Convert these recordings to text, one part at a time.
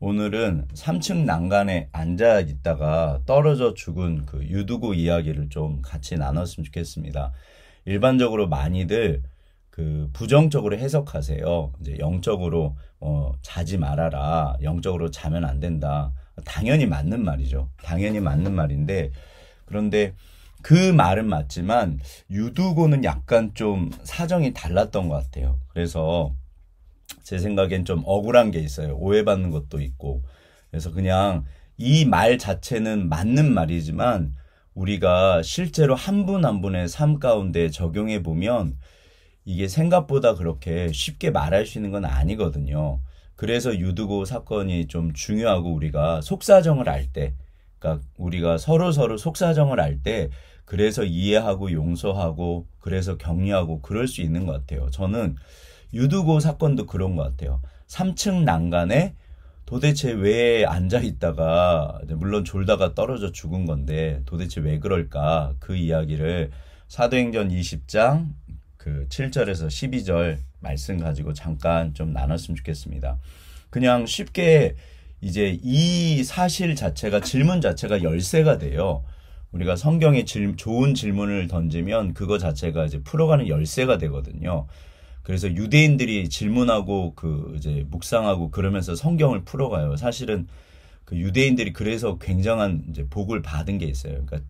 오늘은 3층 난간에 앉아 있다가 떨어져 죽은 그 유두고 이야기를 좀 같이 나눴으면 좋겠습니다. 일반적으로 많이들 그 부정적으로 해석하세요. 이제 영적으로 자지 말아라. 영적으로 자면 안 된다. 당연히 맞는 말이죠. 당연히 맞는 말인데, 그런데 그 말은 맞지만 유두고는 약간 좀 사정이 달랐던 것 같아요. 그래서 제 생각엔 좀 억울한 게 있어요. 오해받는 것도 있고. 그래서 그냥 이 말 자체는 맞는 말이지만 우리가 실제로 한 분 한 분의 삶 가운데 적용해 보면 이게 생각보다 그렇게 쉽게 말할 수 있는 건 아니거든요. 그래서 유두고 사건이 좀 중요하고, 우리가 속사정을 알 때, 그러니까 우리가 서로 속사정을 알 때 그래서 이해하고 용서하고 그래서 격려하고 그럴 수 있는 것 같아요. 저는 유두고 사건도 그런 것 같아요. 3층 난간에 도대체 왜 앉아 있다가, 물론 졸다가 떨어져 죽은 건데 도대체 왜 그럴까, 그 이야기를 사도행전 20장 그 7절에서 12절 말씀 가지고 잠깐 좀 나눴으면 좋겠습니다. 그냥 쉽게 이제 이 사실 자체가, 질문 자체가 열쇠가 돼요. 우리가 성경에 좋은 질문을 던지면 그거 자체가 이제 풀어가는 열쇠가 되거든요. 그래서 유대인들이 질문하고 그 이제 묵상하고 그러면서 성경을 풀어가요. 사실은 그 유대인들이 그래서 굉장한 이제 복을 받은 게 있어요. 그러니까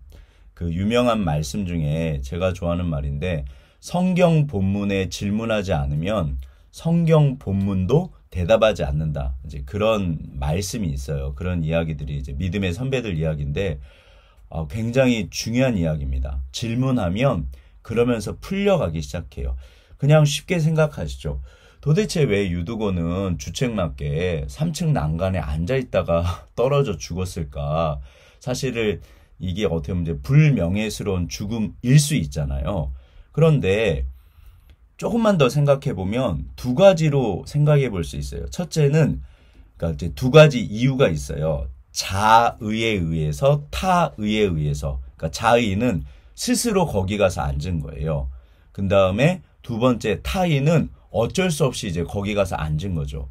그 유명한 말씀 중에 제가 좋아하는 말인데, 성경 본문에 질문하지 않으면 성경 본문도 대답하지 않는다. 이제 그런 말씀이 있어요. 그런 이야기들이 이제 믿음의 선배들 이야기인데 굉장히 중요한 이야기입니다. 질문하면 그러면서 풀려가기 시작해요. 그냥 쉽게 생각하시죠. 도대체 왜 유두고는 주책맞게 3층 난간에 앉아있다가 떨어져 죽었을까? 사실은 이게 어떻게 보면 이제 불명예스러운 죽음일 수 있잖아요. 그런데 조금만 더 생각해 보면 두 가지로 생각해 볼 수 있어요. 첫째는, 그러니까 이제 두 가지 이유가 있어요. 자의에 의해서, 타의에 의해서. 그러니까 자의는 스스로 거기 가서 앉은 거예요. 그 다음에 두 번째 타의는 어쩔 수 없이 이제 거기 가서 앉은 거죠.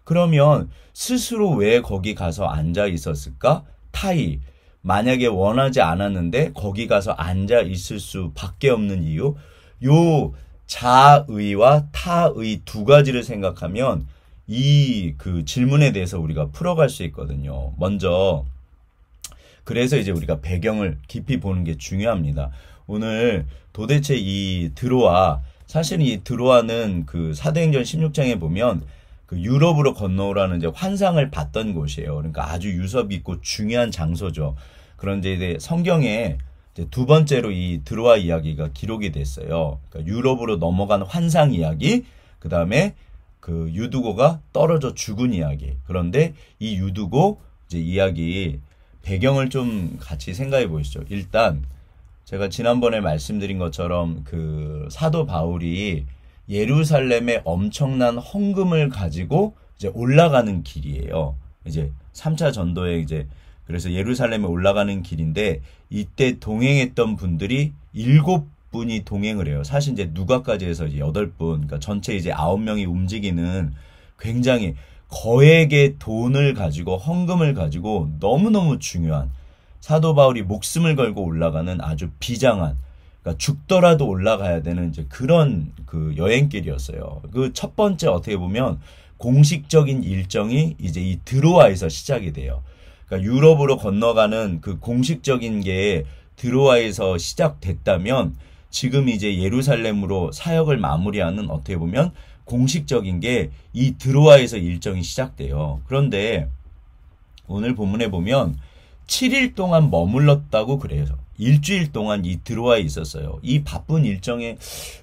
그러면 스스로 왜 거기 가서 앉아 있었을까? 타의. 만약에 원하지 않았는데 거기 가서 앉아 있을 수밖에 없는 이유. 요 자의와 타의 두 가지를 생각하면 이 그 질문에 대해서 우리가 풀어갈 수 있거든요. 먼저, 그래서 이제 우리가 배경을 깊이 보는 게 중요합니다. 오늘 도대체 이 드로아, 사실은 이 드로아는 그 사도행전 16장에 보면 그 유럽으로 건너오라는 이제 환상을 봤던 곳이에요. 그러니까 아주 유서 깊고 중요한 장소죠. 그런데 이제 성경에 이제 두 번째로 이 드로아 이야기가 기록이 됐어요. 그러니까 유럽으로 넘어간 환상 이야기, 그 다음에 그 유두고가 떨어져 죽은 이야기. 그런데 이 유두고 이제 이야기 배경을 좀 같이 생각해 보시죠. 일단 제가 지난번에 말씀드린 것처럼 그 사도 바울이 예루살렘에 엄청난 헌금을 가지고 이제 올라가는 길이에요. 이제 3차 전도에 이제, 그래서 예루살렘에 올라가는 길인데 이때 동행했던 분들이 7분이 동행을 해요. 사실 이제 누가까지 해서 이제 8분, 그러니까 전체 이제 9명이 움직이는 굉장히 거액의 돈을 가지고, 헌금을 가지고 너무너무 중요한, 사도 바울이 목숨을 걸고 올라가는 아주 비장한, 그러니까 죽더라도 올라가야 되는 이제 그런 그 여행길이었어요. 그 첫 번째 어떻게 보면 공식적인 일정이 이제 이 드로아에서 시작이 돼요. 그러니까 유럽으로 건너가는 그 공식적인 게 드로아에서 시작됐다면, 지금 이제 예루살렘으로 사역을 마무리하는 어떻게 보면 공식적인 게 이 드로아에서 일정이 시작돼요. 그런데 오늘 본문에 보면 7일 동안 머물렀다고 그래요. 일주일 동안 이 드로아에 있었어요. 이 바쁜 일정에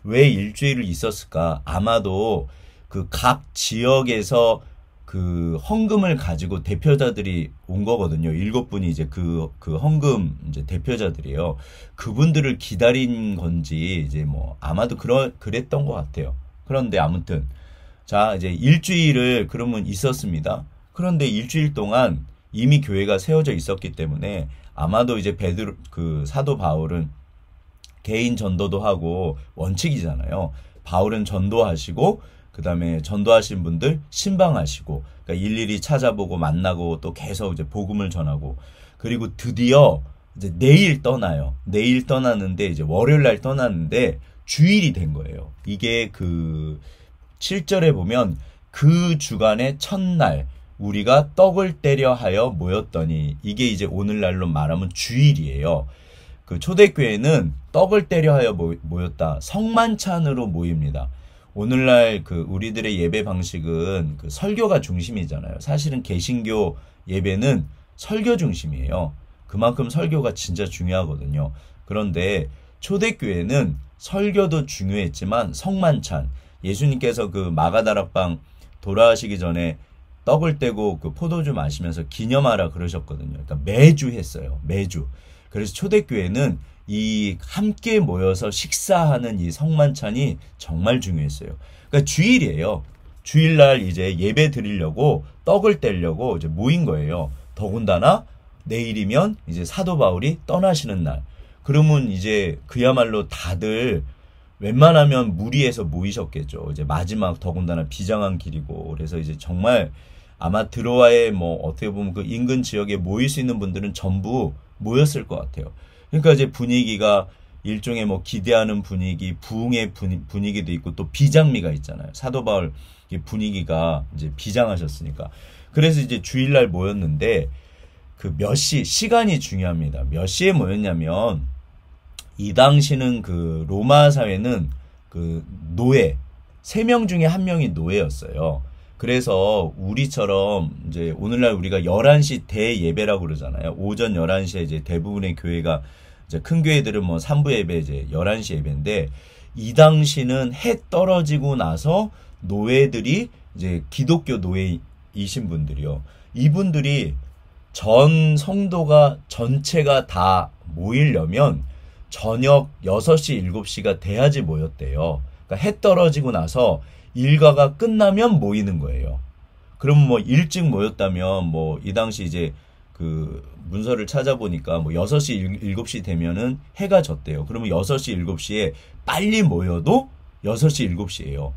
왜 일주일을 있었을까? 아마도 그 각 지역에서 그 헌금을 가지고 대표자들이 온 거거든요. 7분이 이제 그 헌금 이제 대표자들이에요. 그분들을 기다린 건지 이제 뭐 아마도 그랬던 것 같아요. 그런데 아무튼 자, 이제 일주일을 그러면 있었습니다. 그런데 일주일 동안 이미 교회가 세워져 있었기 때문에 아마도 이제 그 사도 바울은 개인 전도도 하고, 원칙이잖아요. 바울은 전도하시고 그 다음에 전도하신 분들 신방하시고, 그러니까 일일이 찾아보고 만나고 또 계속 이제 복음을 전하고, 그리고 드디어 이제 내일 떠나요. 내일 떠나는데 이제 월요일 날 떠나는데 주일이 된 거예요. 이게 그 7절에 보면 그 주간의 첫날 우리가 떡을 떼려 하여 모였더니, 이게 이제 오늘날로 말하면 주일이에요. 그 초대교회는 떡을 떼려 하여 모였다. 성만찬으로 모입니다. 오늘날 그 우리들의 예배 방식은 그 설교가 중심이잖아요. 사실은 개신교 예배는 설교 중심이에요. 그만큼 설교가 진짜 중요하거든요. 그런데 초대교회는 설교도 중요했지만 성만찬, 예수님께서 그 마가다락방 돌아가시기 전에 떡을 떼고 그 포도주 마시면서 기념하라 그러셨거든요. 그러니까 매주 했어요. 매주. 그래서 초대교회는 이 함께 모여서 식사하는 이 성만찬이 정말 중요했어요. 그러니까 주일이에요. 주일날 이제 예배 드리려고 떡을 떼려고 이제 모인 거예요. 더군다나 내일이면 이제 사도 바울이 떠나시는 날. 그러면 이제 그야말로 다들 웬만하면 무리해서 모이셨겠죠. 이제 마지막 더군다나 비장한 길이고, 그래서 이제 정말 아마 드로아의 뭐 어떻게 보면 그 인근 지역에 모일 수 있는 분들은 전부 모였을 것 같아요. 그러니까 이제 분위기가 일종의 뭐 기대하는 분위기, 부흥의 분위기도 있고 또 비장미가 있잖아요. 사도 바울 분위기가 이제 비장하셨으니까. 그래서 이제 주일날 모였는데 그 몇 시, 시간이 중요합니다. 몇 시에 모였냐면 이 당시는 그 로마 사회는 그 노예, 3명 중에 1명이 노예였어요. 그래서 우리처럼 이제 오늘날 우리가 11시 대예배라고 그러잖아요. 오전 11시에 이제 대부분의 교회가 이제 큰 교회들은 뭐 3부 예배 이제 11시 예배인데, 이 당시는 해 떨어지고 나서 노예들이 이제 기독교 노예이신 분들이요. 이분들이 전 성도가 전체가 다 모이려면 저녁 6시, 7시가 돼야지 모였대요. 그러니까 해 떨어지고 나서 일과가 끝나면 모이는 거예요. 그럼 뭐 일찍 모였다면 뭐 이 당시 이제 그 문서를 찾아보니까 뭐 6시, 7시 되면은 해가 졌대요. 그러면 6시, 7시에 빨리 모여도 6시, 7시예요.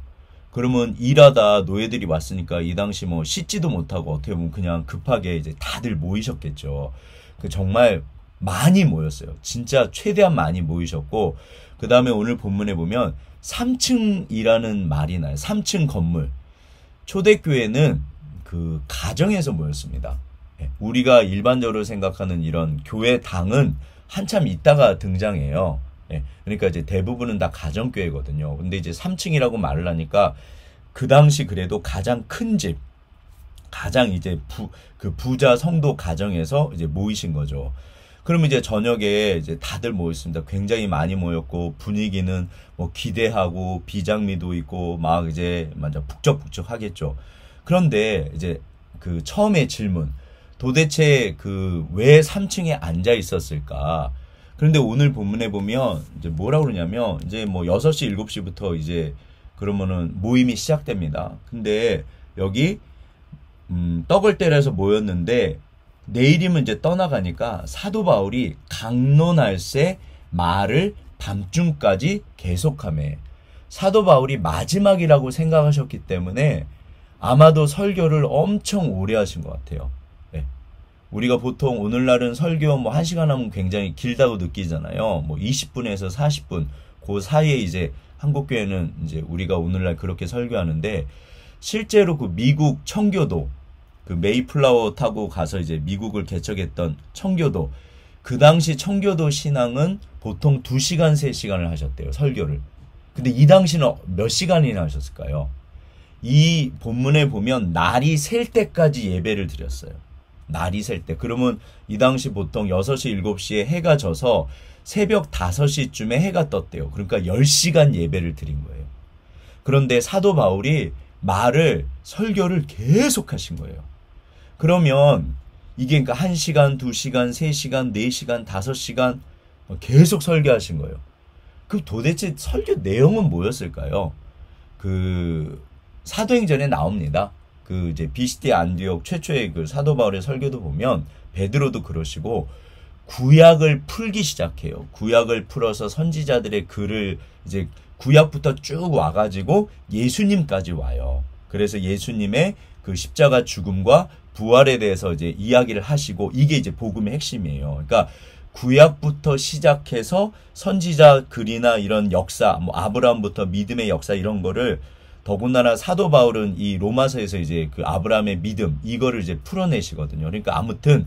그러면 일하다 노예들이 왔으니까 이 당시 뭐 씻지도 못하고 어떻게 보면 그냥 급하게 이제 다들 모이셨겠죠. 그 정말 많이 모였어요. 진짜 최대한 많이 모이셨고, 그 다음에 오늘 본문에 보면 3층이라는 말이 나요. 3층 건물. 초대교회는 그 가정에서 모였습니다. 우리가 일반적으로 생각하는 이런 교회당은 한참 있다가 등장해요. 그러니까 이제 대부분은 다 가정교회거든요. 근데 이제 3층이라고 말을 하니까 그 당시 그래도 가장 큰 집, 가장 이제 그 부자 성도 가정에서 이제 모이신 거죠. 그러면 이제 저녁에 이제 다들 모였습니다. 굉장히 많이 모였고 분위기는 뭐 기대하고 비장미도 있고 막 이제 완전 북적북적 하겠죠. 그런데 이제 그 처음에 질문, 도대체 그 왜 3층에 앉아 있었을까? 그런데 오늘 본문에 보면 이제 뭐라고 그러냐면 이제 뭐 6시, 7시부터 이제 그러면은 모임이 시작됩니다. 근데 여기 떡을 때려서 모였는데 내일이면 이제 떠나가니까 사도 바울이 강론할새 말을 밤중까지 계속하매, 사도 바울이 마지막이라고 생각하셨기 때문에 아마도 설교를 엄청 오래 하신 것 같아요. 네. 우리가 보통 오늘날은 설교 뭐 1시간 하면 굉장히 길다고 느끼잖아요. 뭐 20분에서 40분 그 사이에 이제 한국교회는 이제 우리가 오늘날 그렇게 설교하는데, 실제로 그 미국 청교도 그 메이플라워 타고 가서 이제 미국을 개척했던 청교도, 그 당시 청교도 신앙은 보통 2시간, 3시간을 하셨대요, 설교를. 근데 이 당시는 몇 시간이나 하셨을까요? 이 본문에 보면 날이 셀 때까지 예배를 드렸어요. 날이 셀 때. 그러면 이 당시 보통 6시, 7시에 해가 져서 새벽 5시쯤에 해가 떴대요. 그러니까 10시간 예배를 드린 거예요. 그런데 사도 바울이 설교를 계속 하신 거예요. 그러면 이게 그러니까 1시간, 2시간, 3시간, 4시간, 5시간 계속 설교하신 거예요. 그럼 도대체 설교 내용은 뭐였을까요? 그 사도행전에 나옵니다. 그 이제 비시디 안디옥 최초의 그 사도 바울의 설교도 보면 베드로도 그러시고 구약을 풀기 시작해요. 구약을 풀어서 선지자들의 글을 이제 구약부터 쭉 와가지고 예수님까지 와요. 그래서 예수님의 그 십자가 죽음과 부활에 대해서 이제 이야기를 하시고 이게 이제 복음의 핵심이에요. 그러니까 구약부터 시작해서 선지자 글이나 이런 역사, 뭐 아브라함부터 믿음의 역사 이런 거를 더군다나 사도 바울은 이 로마서에서 이제 그 아브라함의 믿음 이거를 이제 풀어내시거든요. 그러니까 아무튼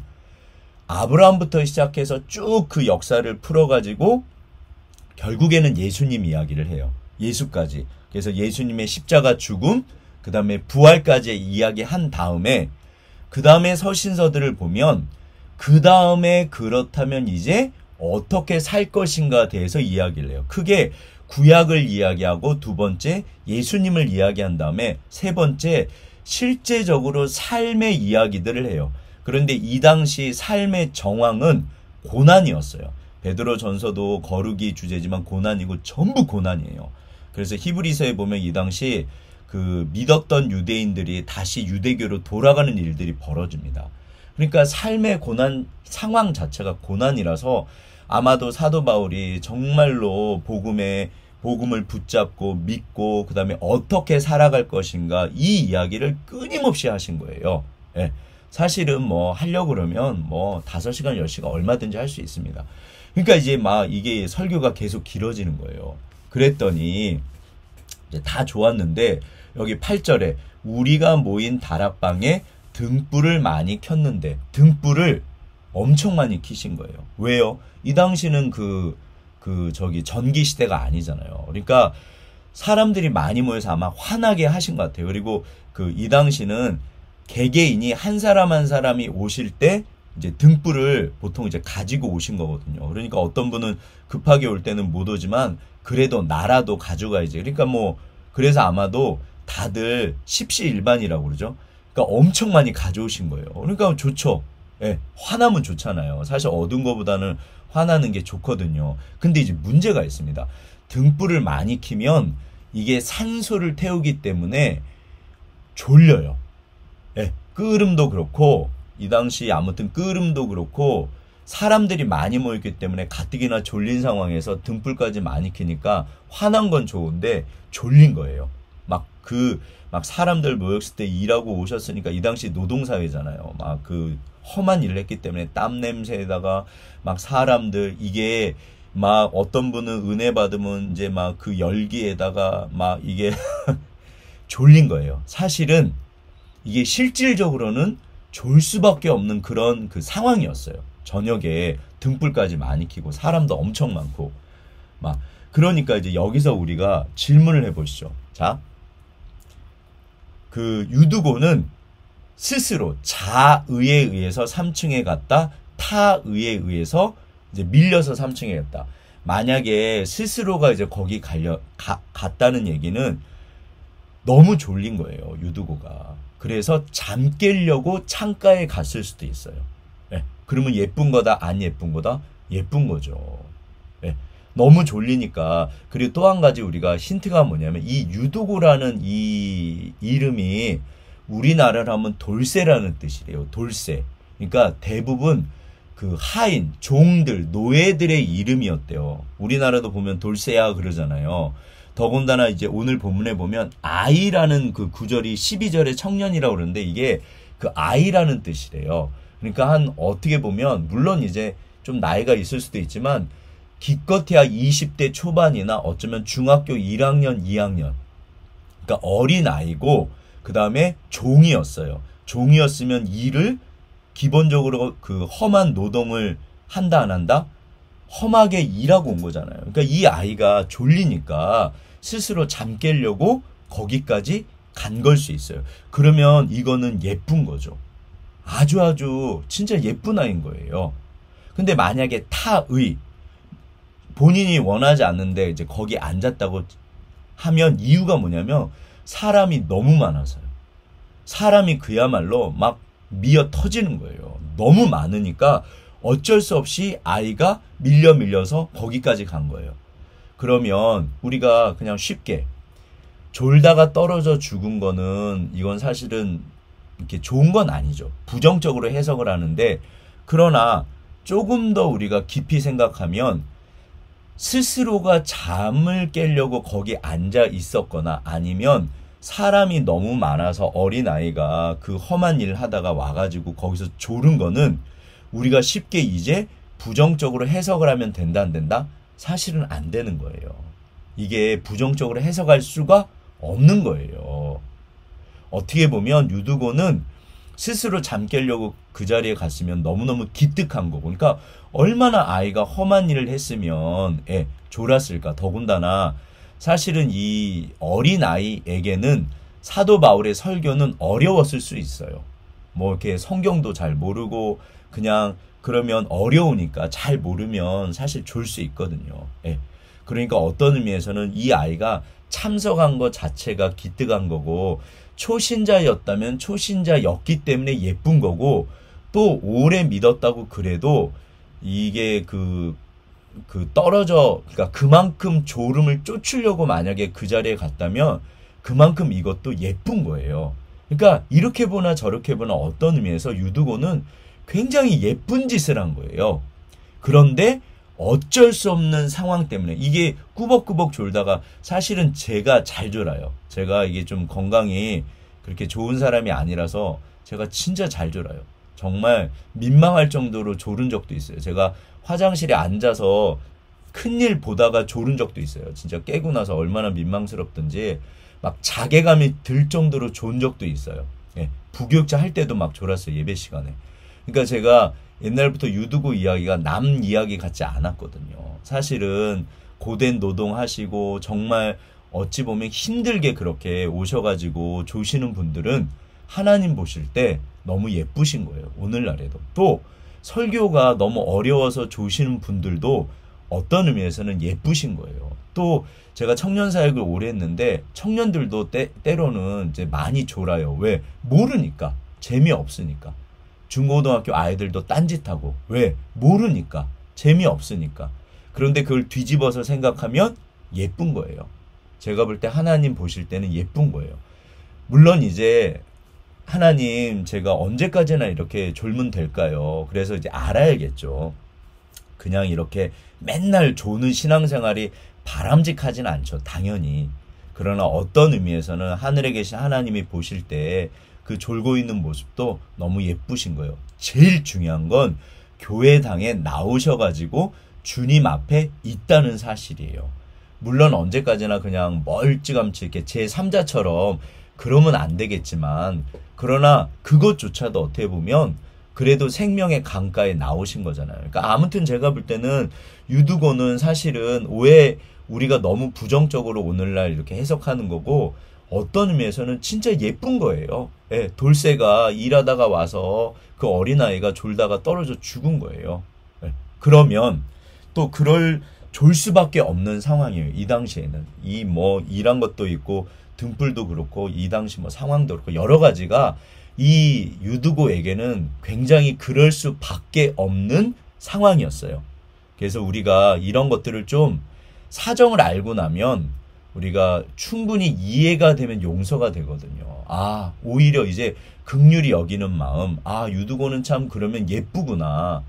아브라함부터 시작해서 쭉 그 역사를 풀어가지고 결국에는 예수님 이야기를 해요. 예수까지. 그래서 예수님의 십자가 죽음, 그 다음에 부활까지 이야기한 다음에 그 다음에 서신서들을 보면 그 다음에 그렇다면 이제 어떻게 살 것인가 대해서 이야기를 해요. 크게 구약을 이야기하고 두 번째 예수님을 이야기한 다음에 세 번째 실제적으로 삶의 이야기들을 해요. 그런데 이 당시 삶의 정황은 고난이었어요. 베드로 전서도 거룩이 주제지만 고난이고 전부 고난이에요. 그래서 히브리서에 보면 이 당시 그 믿었던 유대인들이 다시 유대교로 돌아가는 일들이 벌어집니다. 그러니까 삶의 고난 상황 자체가 고난이라서 아마도 사도 바울이 정말로 복음을 붙잡고 믿고 그 다음에 어떻게 살아갈 것인가 이 이야기를 끊임없이 하신 거예요. 예. 사실은 뭐 하려고 그러면 뭐 5시간 10시간 얼마든지 할 수 있습니다. 그러니까 이제 막 이게 설교가 계속 길어지는 거예요. 그랬더니 이제 다 좋았는데 여기 8절에 우리가 모인 다락방에 등불을 많이 켰는데 등불을 엄청 많이 켜신 거예요. 왜요? 이 당시는 저기 전기 시대가 아니잖아요. 그러니까 사람들이 많이 모여서 아마 화나게 하신 것 같아요. 그리고 이 당시는 개개인이 한 사람 한 사람이 오실 때 이제 등불을 보통 이제 가지고 오신 거거든요. 그러니까 어떤 분은 급하게 올 때는 못 오지만 그래도 나라도 가져가야지. 그러니까 뭐 그래서 아마도 다들 십시일반이라고 그러죠. 그러니까 엄청 많이 가져오신 거예요. 그러니까 좋죠. 예, 화나면 좋잖아요. 사실 얻은 거보다는 화나는 게 좋거든요. 근데 이제 문제가 있습니다. 등불을 많이 켜면 이게 산소를 태우기 때문에 졸려요. 예, 끄름도 그렇고 이 당시 아무튼 끄름도 그렇고 사람들이 많이 모였기 때문에 가뜩이나 졸린 상황에서 등불까지 많이 켜니까 화난 건 좋은데 졸린 거예요. 막 사람들 모였을 때 일하고 오셨으니까 이 당시 노동사회잖아요. 막 험한 일을 했기 때문에 땀 냄새에다가 막 사람들 이게 막 어떤 분은 은혜 받으면 이제 막 그 열기에다가 막 이게 졸린 거예요. 사실은 이게 실질적으로는 졸 수밖에 없는 그런 상황이었어요. 저녁에 등불까지 많이 켜고 사람도 엄청 많고 막 그러니까 이제 여기서 우리가 질문을 해보시죠. 자, 유두고는 스스로 자의에 의해서 3층에 갔다 타의에 의해서 이제 밀려서 3층에 갔다. 만약에 스스로가 이제 거기 갔다는 얘기는 너무 졸린 거예요. 유두고가. 그래서 잠 깨려고 창가에 갔을 수도 있어요. 예. 그러면 예쁜 거다 안 예쁜 거다? 예쁜 거죠. 예. 너무 졸리니까. 그리고 또 한 가지 우리가 힌트가 뭐냐면 이 유두고라는 이 이름이 우리나라로 하면 돌쇠라는 뜻이래요. 돌쇠. 그러니까 대부분 하인, 종들, 노예들의 이름이었대요. 우리나라도 보면 돌쇠야 그러잖아요. 더군다나 이제 오늘 본문에 보면 아이라는 구절이 12절에 청년이라고 그러는데 이게 아이라는 뜻이래요. 그러니까 어떻게 보면 물론 이제 좀 나이가 있을 수도 있지만 기껏해야 20대 초반이나 어쩌면 중학교 1학년, 2학년. 그러니까 어린 아이고 그 다음에 종이었어요. 종이었으면 일을 기본적으로 험한 노동을 한다 안 한다? 험하게 일하고 온 거잖아요. 그러니까 이 아이가 졸리니까 스스로 잠 깨려고 거기까지 간 걸 수 있어요. 그러면 이거는 예쁜 거죠. 아주 진짜 예쁜 아이인 거예요. 근데 만약에 타의 본인이 원하지 않는데 이제 거기 앉았다고 하면 이유가 뭐냐면 사람이 너무 많아서요. 사람이 그야말로 막 미어 터지는 거예요. 너무 많으니까 어쩔 수 없이 아이가 밀려서 거기까지 간 거예요. 그러면 우리가 그냥 쉽게 졸다가 떨어져 죽은 거는 이건 사실은 이렇게 좋은 건 아니죠. 부정적으로 해석을 하는데 그러나 조금 더 우리가 깊이 생각하면 스스로가 잠을 깨려고 거기 앉아 있었거나 아니면 사람이 너무 많아서 어린아이가 그 험한 일 하다가 와가지고 거기서 졸은 거는 우리가 쉽게 이제 부정적으로 해석을 하면 된다 안 된다? 사실은 안 되는 거예요. 이게 부정적으로 해석할 수가 없는 거예요. 어떻게 보면 유두고는 스스로 잠 깨려고 그 자리에 갔으면 너무너무 기특한 거고, 그러니까 얼마나 아이가 험한 일을 했으면 졸았을까. 더군다나 사실은 이 어린아이에게는 사도 바울의 설교는 어려웠을 수 있어요. 뭐 이렇게 성경도 잘 모르고 그냥 그러면 어려우니까 잘 모르면 사실 졸 수 있거든요. 그러니까 어떤 의미에서는 이 아이가 참석한 것 자체가 기특한 거고, 초신자였다면 초신자였기 때문에 예쁜 거고, 또 오래 믿었다고 그래도 이게 떨어져, 그러니까 그만큼 졸음을 쫓으려고 만약에 그 자리에 갔다면 그만큼 이것도 예쁜 거예요. 그러니까 이렇게 보나 저렇게 보나 어떤 의미에서 유두고는 굉장히 예쁜 짓을 한 거예요. 그런데 어쩔 수 없는 상황 때문에 이게 꾸벅꾸벅 졸다가, 사실은 제가 잘 졸아요. 제가 이게 좀 건강이 그렇게 좋은 사람이 아니라서 제가 진짜 잘 졸아요. 정말 민망할 정도로 졸은 적도 있어요. 제가 화장실에 앉아서 큰일 보다가 졸은 적도 있어요. 진짜 깨고 나서 얼마나 민망스럽든지 막 자괴감이 들 정도로 졸은 적도 있어요. 부교육자 할 때도 막 졸았어요. 예배 시간에. 그러니까 제가 옛날부터 유두고 이야기가 남 이야기 같지 않았거든요. 사실은 고된 노동하시고 정말 어찌 보면 힘들게 그렇게 오셔가지고 조시는 분들은 하나님 보실 때 너무 예쁘신 거예요. 오늘날에도. 또 설교가 너무 어려워서 조시는 분들도 어떤 의미에서는 예쁘신 거예요. 또 제가 청년 사역을 오래 했는데 청년들도 때로는 이제 많이 졸아요. 왜? 모르니까. 재미없으니까. 중고등학교 아이들도 딴짓하고. 왜? 모르니까. 재미없으니까. 그런데 그걸 뒤집어서 생각하면 예쁜 거예요. 제가 볼 때 하나님 보실 때는 예쁜 거예요. 물론 이제 하나님, 제가 언제까지나 이렇게 졸면 될까요? 그래서 이제 알아야겠죠. 그냥 이렇게 맨날 조는 신앙생활이 바람직하진 않죠. 당연히. 그러나 어떤 의미에서는 하늘에 계신 하나님이 보실 때 그 졸고 있는 모습도 너무 예쁘신 거예요. 제일 중요한 건 교회당에 나오셔가지고 주님 앞에 있다는 사실이에요. 물론 언제까지나 그냥 멀찌감치 이렇게 제3자처럼 그러면 안 되겠지만, 그러나 그것조차도 어떻게 보면 그래도 생명의 강가에 나오신 거잖아요. 그러니까 아무튼 제가 볼 때는 유두고는 사실은 우리가 너무 부정적으로 오늘날 이렇게 해석하는 거고, 어떤 의미에서는 진짜 예쁜 거예요. 돌쇠가 일하다가 와서 그 어린아이가 졸다가 떨어져 죽은 거예요. 그러면 또 졸 수밖에 없는 상황이에요. 이 당시에는. 일한 것도 있고 등불도 그렇고 이 당시 상황도 그렇고 여러 가지가 이 유두고에게는 굉장히 그럴 수밖에 없는 상황이었어요. 그래서 우리가 이런 것들을 좀 사정을 알고 나면 우리가 충분히 이해가 되면 용서가 되거든요. 오히려 이제 긍휼히 여기는 마음. 유두고는 참 그러면 예쁘구나.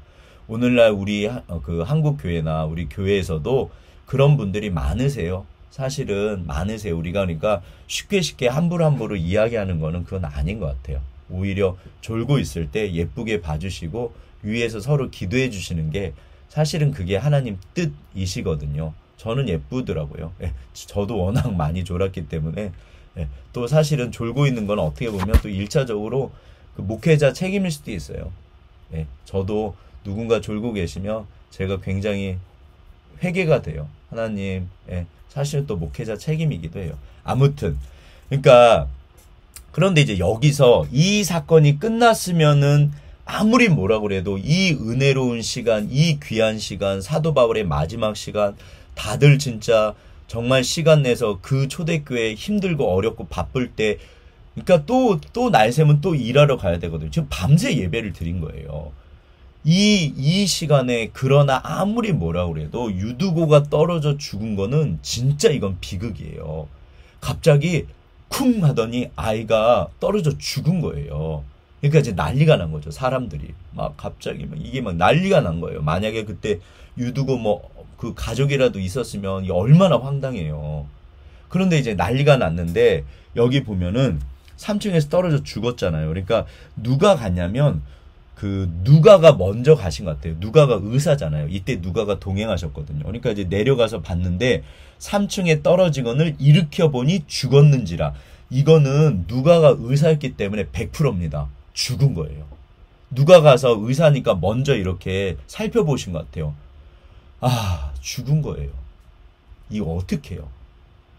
오늘날 우리 그 한국 교회나 우리 교회에서도 그런 분들이 많으세요. 사실은 많으세요. 우리가 그러니까 쉽게 함부로 이야기하는 거는 그건 아닌 것 같아요. 오히려 졸고 있을 때 예쁘게 봐주시고 위에서 서로 기도해 주시는 게 사실은 그게 하나님 뜻이시거든요. 저는 예쁘더라고요. 저도 워낙 많이 졸았기 때문에. 또 사실은 졸고 있는 건 어떻게 보면 또 1차적으로 그 목회자 책임일 수도 있어요. 저도 누군가 졸고 계시면 제가 굉장히 회개가 돼요. 하나님, 사실은 또 목회자 책임이기도 해요. 아무튼, 그러니까, 그런데 이제 여기서 이 사건이 끝났으면은 아무리 뭐라 그래도 이 은혜로운 시간, 이 귀한 시간, 사도 바울의 마지막 시간, 다들 진짜 정말 시간 내서 그 초대교회 힘들고 어렵고 바쁠 때, 그러니까 또 날 새면 또 일하러 가야 되거든요. 지금 밤새 예배를 드린 거예요. 이 시간에, 그러나 아무리 뭐라 그래도 유두고가 떨어져 죽은 거는 진짜 이건 비극이에요. 갑자기 쿵 하더니 아이가 떨어져 죽은 거예요. 그러니까 이제 난리가 난 거죠. 사람들이 막 갑자기 막 이게 막 난리가 난 거예요. 만약에 그때 유두고 뭐 그 가족이라도 있었으면 이게 얼마나 황당해요. 그런데 이제 난리가 났는데 여기 보면은 3층에서 떨어져 죽었잖아요. 그러니까 누가 갔냐면 그 누가가 먼저 가신 것 같아요. 누가가 의사잖아요. 이때 누가가 동행하셨거든요. 그러니까 이제 내려가서 봤는데 3층에 떨어지건을 일으켜 보니 죽었는지라. 이거는 누가가 의사였기 때문에 100%입니다. 죽은 거예요. 누가 가서 의사니까 먼저 이렇게 살펴보신 것 같아요. 아, 죽은 거예요. 이거 어떻게 해요?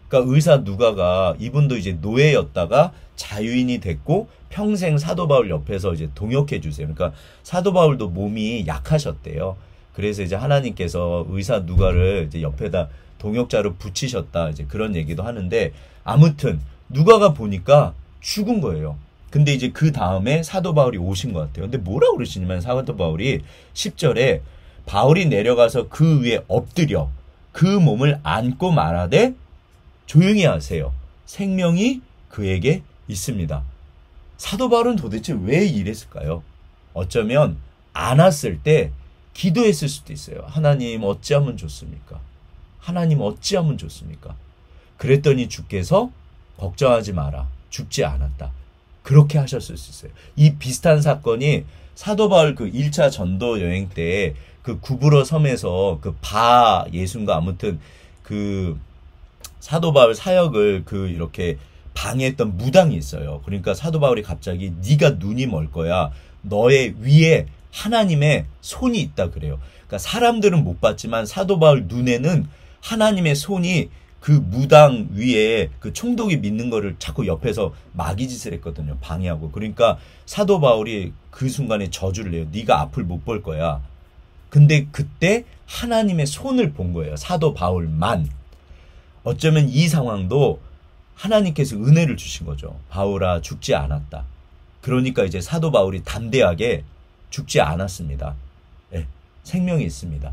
그러니까 의사 누가가 이분도 이제 노예였다가 자유인이 됐고 평생 사도 바울 옆에서 이제 동역해 주세요. 그러니까 사도 바울도 몸이 약하셨대요. 그래서 이제 하나님께서 의사 누가를 이제 옆에다 동역자로 붙이셨다. 이제 그런 얘기도 하는데 아무튼 누가가 보니까 죽은 거예요. 근데 이제 그 다음에 사도 바울이 오신 것 같아요. 근데 뭐라고 그러시냐면 사도 바울이 10절에 바울이 내려가서 그 위에 엎드려 그 몸을 안고 말하되 조용히 하세요. 생명이 그에게 있습니다. 사도 바울은 도대체 왜 이랬을까요? 어쩌면 안았을 때 기도했을 수도 있어요. 하나님 어찌하면 좋습니까? 하나님 어찌하면 좋습니까? 그랬더니 주께서 걱정하지 마라. 죽지 않았다. 그렇게 하셨을 수 있어요. 이 비슷한 사건이 사도 바울 그 1차 전도 여행 때 그 구브로 섬에서 그 바 예수인가 아무튼 그 사도 바울 사역을 그 이렇게 방해했던 무당이 있어요. 그러니까 사도 바울이 갑자기 네가 눈이 멀 거야. 너의 위에 하나님의 손이 있다 그래요. 그러니까 사람들은 못 봤지만 사도 바울 눈에는 하나님의 손이 그 무당 위에 그 총독이 믿는 거를 자꾸 옆에서 마귀짓을 했거든요. 방해하고. 그러니까 사도 바울이 그 순간에 저주를 해요. 네가 앞을 못 볼 거야. 근데 그때 하나님의 손을 본 거예요. 사도 바울만. 어쩌면 이 상황도 하나님께서 은혜를 주신 거죠. 바울아 죽지 않았다. 그러니까 이제 사도 바울이 담대하게 죽지 않았습니다. 네, 생명이 있습니다.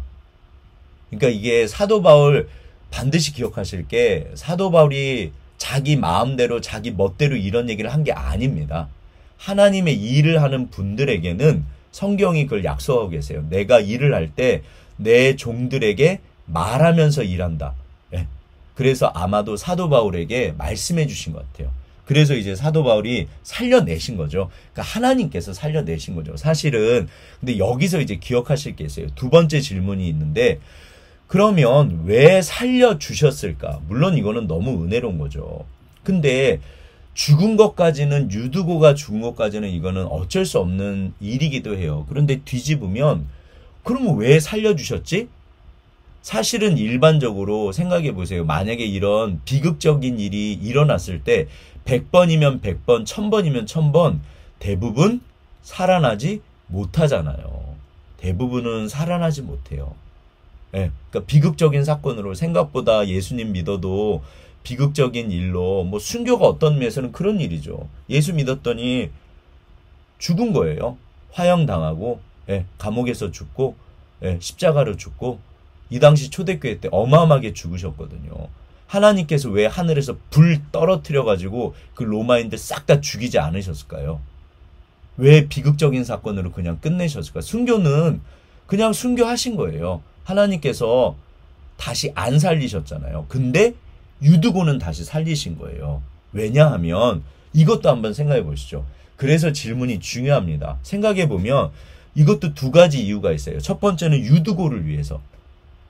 그러니까 이게 사도 바울 반드시 기억하실 게 사도 바울이 자기 마음대로 자기 멋대로 이런 얘기를 한 게 아닙니다. 하나님의 일을 하는 분들에게는 성경이 그걸 약속하고 계세요. 내가 일을 할 때 내 종들에게 말하면서 일한다. 네. 그래서 아마도 사도 바울에게 말씀해 주신 것 같아요. 그래서 이제 사도 바울이 살려내신 거죠. 그러니까 하나님께서 살려내신 거죠. 사실은 근데 여기서 이제 기억하실 게 있어요. 두 번째 질문이 있는데 그러면 왜 살려주셨을까? 물론 이거는 너무 은혜로운 거죠. 근데 죽은 것까지는 유두고가 죽은 것까지는 이거는 어쩔 수 없는 일이기도 해요. 그런데 뒤집으면 그러면 왜 살려주셨지? 사실은 일반적으로 생각해 보세요. 만약에 이런 비극적인 일이 일어났을 때 100번이면 100번, 1000번이면 1000번 대부분 살아나지 못하잖아요. 대부분은 살아나지 못해요. 네, 그러니까 비극적인 사건으로 생각보다 예수님 믿어도 비극적인 일로 뭐 순교가 어떤 면에서는 그런 일이죠. 예수 믿었더니 죽은 거예요. 화형당하고 예, 감옥에서 죽고 예, 십자가로 죽고 이 당시 초대교회 때 어마어마하게 죽으셨거든요. 하나님께서 왜 하늘에서 불 떨어뜨려 가지고 그 로마인들 싹 다 죽이지 않으셨을까요? 왜 비극적인 사건으로 그냥 끝내셨을까요? 순교는 그냥 순교하신 거예요. 하나님께서 다시 안 살리셨잖아요. 근데 유두고는 다시 살리신 거예요. 왜냐하면 이것도 한번 생각해 보시죠. 그래서 질문이 중요합니다. 생각해 보면 이것도 두 가지 이유가 있어요. 첫 번째는 유두고를 위해서.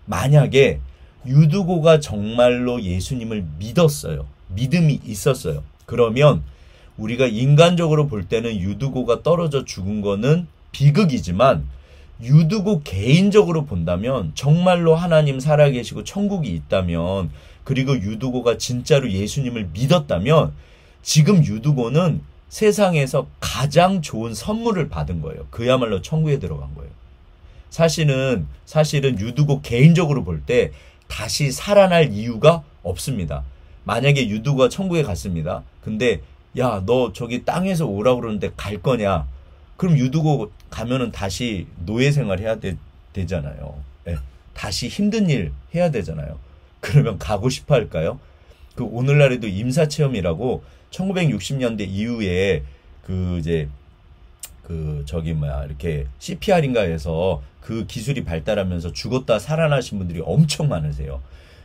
만약에 유두고가 정말로 예수님을 믿었어요. 믿음이 있었어요. 그러면 우리가 인간적으로 볼 때는 유두고가 떨어져 죽은 거는 비극이지만 유두고 개인적으로 본다면 정말로 하나님 살아계시고 천국이 있다면 그리고 유두고가 진짜로 예수님을 믿었다면 지금 유두고는 세상에서 가장 좋은 선물을 받은 거예요. 그야말로 천국에 들어간 거예요. 사실은 유두고 개인적으로 볼 때 다시 살아날 이유가 없습니다. 만약에 유두고가 천국에 갔습니다. 근데 야, 너 저기 땅에서 오라고 그러는데 갈 거냐? 그럼 유두고 가면은 다시 노예 생활 해야 되잖아요. 네, 다시 힘든 일 해야 되잖아요. 그러면 가고 싶어 할까요? 그 오늘날에도 임사체험이라고 1960년대 이후에 그 이제 이렇게 CPR인가 해서 그 기술이 발달하면서 죽었다 살아나신 분들이 엄청 많으세요.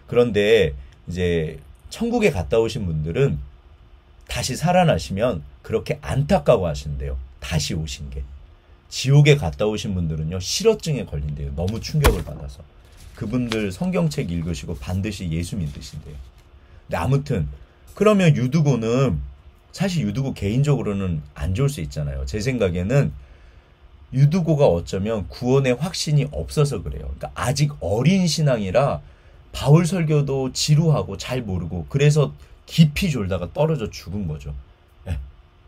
그런데 이제 천국에 갔다 오신 분들은 다시 살아나시면 그렇게 안타까워 하신대요. 다시 오신 게. 지옥에 갔다 오신 분들은요, 실어증에 걸린대요. 너무 충격을 받아서. 그분들 성경책 읽으시고 반드시 예수 믿으신대요. 근데 아무튼 그러면 유두고는 사실 유두고 개인적으로는 안 좋을 수 있잖아요. 제 생각에는 유두고가 어쩌면 구원의 확신이 없어서 그래요. 그러니까 아직 어린 신앙이라 바울 설교도 지루하고 잘 모르고 그래서 깊이 졸다가 떨어져 죽은 거죠. 네,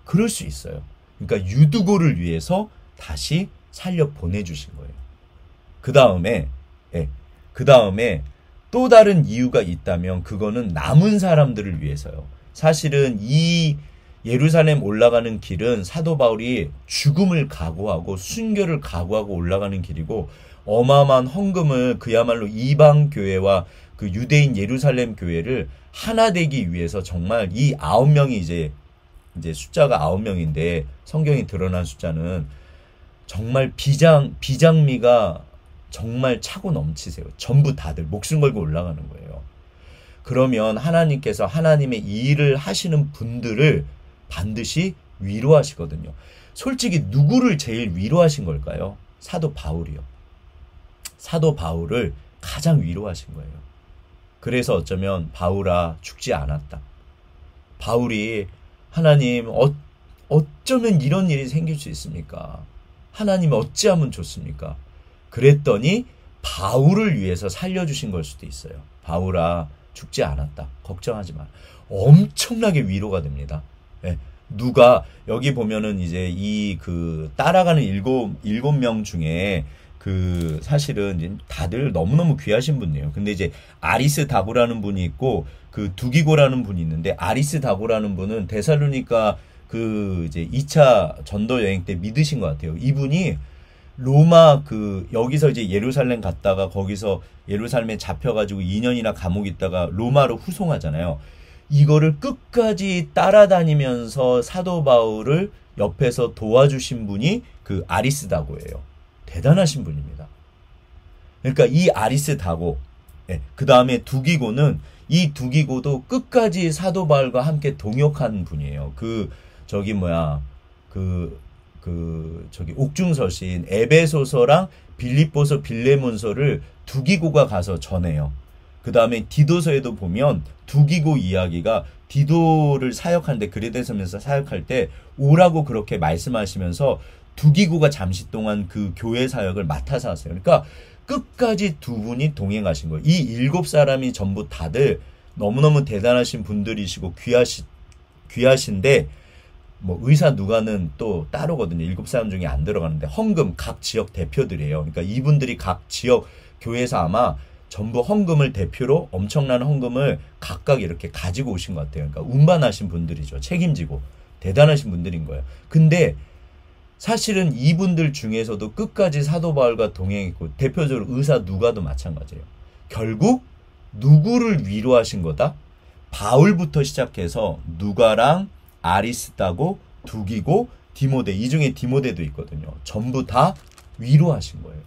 그럴 수 있어요. 그러니까 유두고를 위해서 다시 살려 보내주신 거예요. 그 다음에 또 다른 이유가 있다면 그거는 남은 사람들을 위해서요. 사실은 이 예루살렘 올라가는 길은 사도 바울이 죽음을 각오하고 순교를 각오하고 올라가는 길이고 어마어마한 헌금을 그야말로 이방 교회와 그 유대인 예루살렘 교회를 하나 되기 위해서 정말 이 9명이 이제 숫자가 9명인데 성경이 드러난 숫자는 정말 비장미가 정말 차고 넘치세요. 전부 다들 목숨 걸고 올라가는 거예요. 그러면 하나님께서 하나님의 이 일을 하시는 분들을 반드시 위로하시거든요. 솔직히 누구를 제일 위로하신 걸까요? 사도 바울이요. 사도 바울을 가장 위로하신 거예요. 그래서 어쩌면 바울아 죽지 않았다. 바울이 하나님 어쩌면 이런 일이 생길 수 있습니까? 하나님 어찌하면 좋습니까? 그랬더니 바울을 위해서 살려주신 걸 수도 있어요. 바울아 죽지 않았다. 걱정하지 마. 엄청나게 위로가 됩니다. 네. 누가 여기 보면은 이제 따라가는 일곱 명 중에 사실은 이제 다들 너무너무 귀하신 분이에요. 근데 이제 아리스다고라는 분이 있고 두기고라는 분이 있는데 아리스다고라는 분은 데살로니가 이제 2차 전도 여행 때 믿으신 것 같아요. 이분이 로마 여기서 이제 예루살렘 갔다가 거기서 예루살렘에 잡혀가지고 2년이나 감옥에 있다가 로마로 후송하잖아요. 이거를 끝까지 따라다니면서 사도 바울을 옆에서 도와주신 분이 아리스다고예요. 대단하신 분입니다. 그러니까 이 아리스다고, 그 다음에 두기고는 이 두기고도 끝까지 사도 바울과 함께 동역한 분이에요. 옥중서신 에베소서랑 빌립보서 빌레몬서를 두기고가 가서 전해요. 그 다음에 디도서에도 보면 두기고 이야기가 디도를 사역하는데 그레데서면서 사역할 때 오라고 그렇게 말씀하시면서 두기고가 잠시 동안 그 교회 사역을 맡아서 하세요. 그러니까 끝까지 두 분이 동행하신 거예요. 이 7사람이 전부 다들 너무너무 대단하신 분들이시고 귀하신데 의사 누가는 또 따로거든요. 7사람 중에 안 들어가는데 헌금 각 지역 대표들이에요. 그러니까 이분들이 각 지역 교회에서 아마 전부 헌금을 대표로 엄청난 헌금을 각각 이렇게 가지고 오신 것 같아요. 그러니까 운반하신 분들이죠. 책임지고 대단하신 분들인 거예요. 근데 사실은 이분들 중에서도 끝까지 사도 바울과 동행했고 대표적으로 의사 누가도 마찬가지예요. 결국 누구를 위로하신 거다? 바울부터 시작해서 누가랑 아리스다고, 두기고, 디모데, 이 중에 디모데도 있거든요. 전부 다 위로하신 거예요.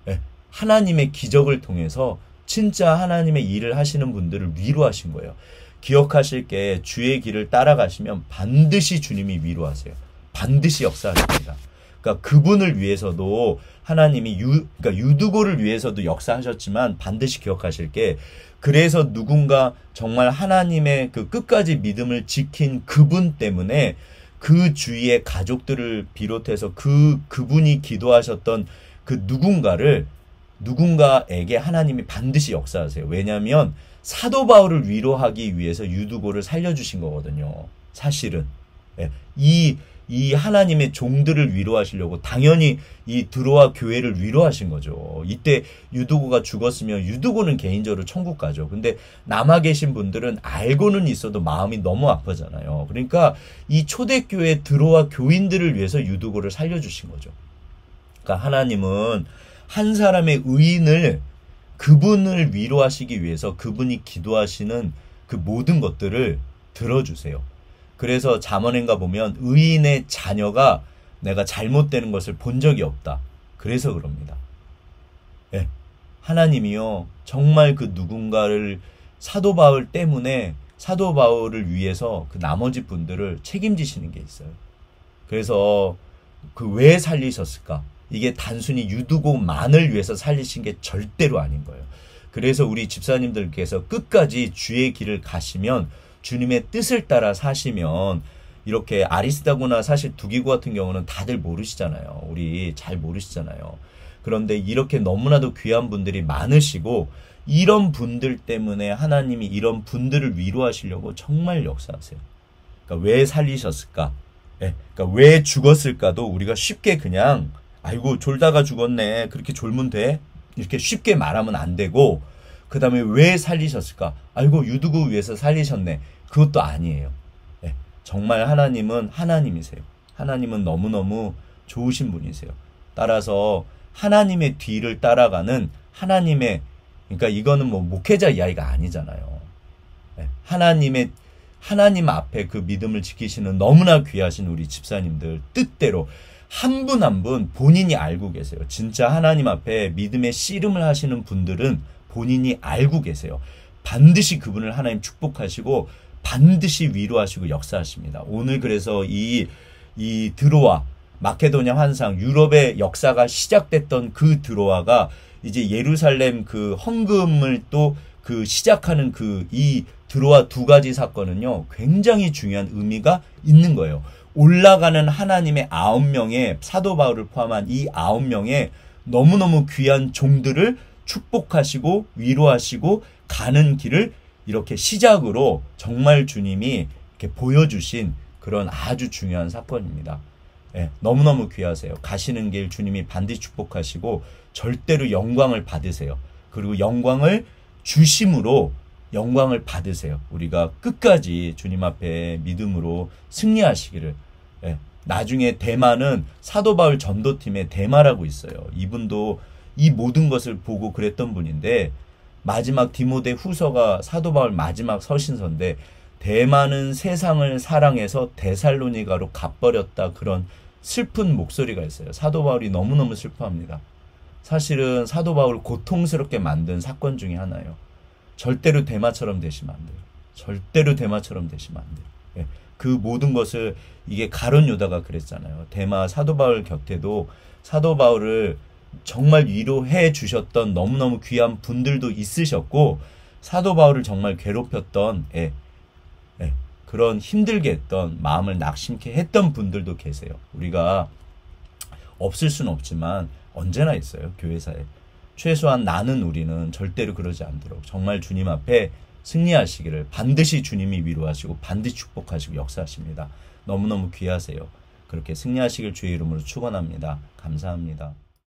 네. 하나님의 기적을 통해서 진짜 하나님의 일을 하시는 분들을 위로하신 거예요. 기억하실 게 주의 길을 따라가시면 반드시 주님이 위로하세요. 반드시 역사하십니다. 그러니까 그분을 위해서도 하나님이 그러니까 유두고를 위해서도 역사하셨지만 반드시 기억하실 게 그래서 누군가 정말 하나님의 끝까지 믿음을 지킨 그분 때문에 그 주위의 가족들을 비롯해서 그분이 기도하셨던 그 누군가에게 하나님이 반드시 역사하세요. 왜냐하면 사도 바울을 위로하기 위해서 유두고를 살려주신 거거든요. 사실은. 이 하나님의 종들을 위로하시려고 당연히 이 드로아 교회를 위로하신 거죠. 이때 유두고가 죽었으면 유두고는 개인적으로 천국 가죠. 근데 남아 계신 분들은 알고는 있어도 마음이 너무 아프잖아요. 그러니까 이 초대교회 드로아 교인들을 위해서 유두고를 살려주신 거죠. 그러니까 하나님은 한 사람의 의인을 그분을 위로하시기 위해서 그분이 기도하시는 그 모든 것들을 들어주세요. 그래서 잠언인가 보면 의인의 자녀가 내가 잘못되는 것을 본 적이 없다. 그래서 그럽니다. 예. 하나님이요, 정말 그 누군가를 사도 바울 때문에 사도 바울을 위해서 그 나머지 분들을 책임지시는 게 있어요. 그래서 그 왜 살리셨을까? 이게 단순히 유두고만을 위해서 살리신 게 절대로 아닌 거예요. 그래서 우리 집사님들께서 끝까지 주의 길을 가시면, 주님의 뜻을 따라 사시면, 이렇게 아리스다고나 사실 두기고 같은 경우는 다들 모르시잖아요. 우리 잘 모르시잖아요. 그런데 이렇게 너무나도 귀한 분들이 많으시고, 이런 분들 때문에 하나님이 이런 분들을 위로하시려고 정말 역사하세요. 그러니까 왜 살리셨을까? 예, 그러니까 왜 죽었을까도 우리가 쉽게 그냥 아이고 졸다가 죽었네, 그렇게 졸면 돼? 이렇게 쉽게 말하면 안 되고, 그 다음에 왜 살리셨을까? 아이고 유두고 위해서 살리셨네. 그것도 아니에요. 예, 정말 하나님은 하나님이세요. 하나님은 너무너무 좋으신 분이세요. 따라서 하나님의 뒤를 따라가는 하나님의, 그러니까 이거는 뭐 목회자 이야기가 아니잖아요. 예, 하나님 앞에 그 믿음을 지키시는 너무나 귀하신 우리 집사님들 뜻대로 한 분 한 분 본인이 알고 계세요. 진짜 하나님 앞에 믿음의 씨름을 하시는 분들은 본인이 알고 계세요. 반드시 그분을 하나님 축복하시고 반드시 위로하시고 역사하십니다. 오늘 그래서 이 드로아, 마케도냐 환상, 유럽의 역사가 시작됐던 그 드로아가 이제 예루살렘 그 헌금을 또 그 시작하는 그 이 드로아 두 가지 사건은요, 굉장히 중요한 의미가 있는 거예요. 올라가는 하나님의 9명의 사도 바울을 포함한 이 9명의 너무너무 귀한 종들을 축복하시고 위로하시고 가는 길을 이렇게 시작으로 정말 주님이 이렇게 보여주신 그런 아주 중요한 사건입니다. 예, 너무너무 귀하세요. 가시는 길 주님이 반드시 축복하시고 절대로 영광을 받으세요. 그리고 영광을 주심으로 영광을 받으세요. 우리가 끝까지 주님 앞에 믿음으로 승리하시기를. 예, 나중에 대마는 사도 바울 전도팀의 대마라고 있어요. 이분도 이 모든 것을 보고 그랬던 분인데, 마지막 디모데 후서가 사도 바울 마지막 서신서인데, 대마는 세상을 사랑해서 데살로니가로 가버렸다, 그런 슬픈 목소리가 있어요. 사도 바울이 너무너무 슬퍼합니다. 사실은 사도 바울을 고통스럽게 만든 사건 중에 하나예요. 절대로 대마처럼 되시면 안 돼요. 절대로 대마처럼 되시면 안 돼요. 예, 그 모든 것을, 이게 가룟 유다가 그랬잖아요. 대마 사도 바울 곁에도 사도 바울을 정말 위로해 주셨던 너무너무 귀한 분들도 있으셨고, 사도 바울을 정말 괴롭혔던 그런 힘들게 했던, 마음을 낙심케 했던 분들도 계세요. 우리가 없을 수는 없지만 언제나 있어요. 교회사에. 최소한 우리는 절대로 그러지 않도록 정말 주님 앞에 승리하시기를 반드시 주님이 위로하시고 반드시 축복하시고 역사하십니다. 너무너무 귀하세요. 그렇게 승리하시길 주의 이름으로 축원합니다. 감사합니다.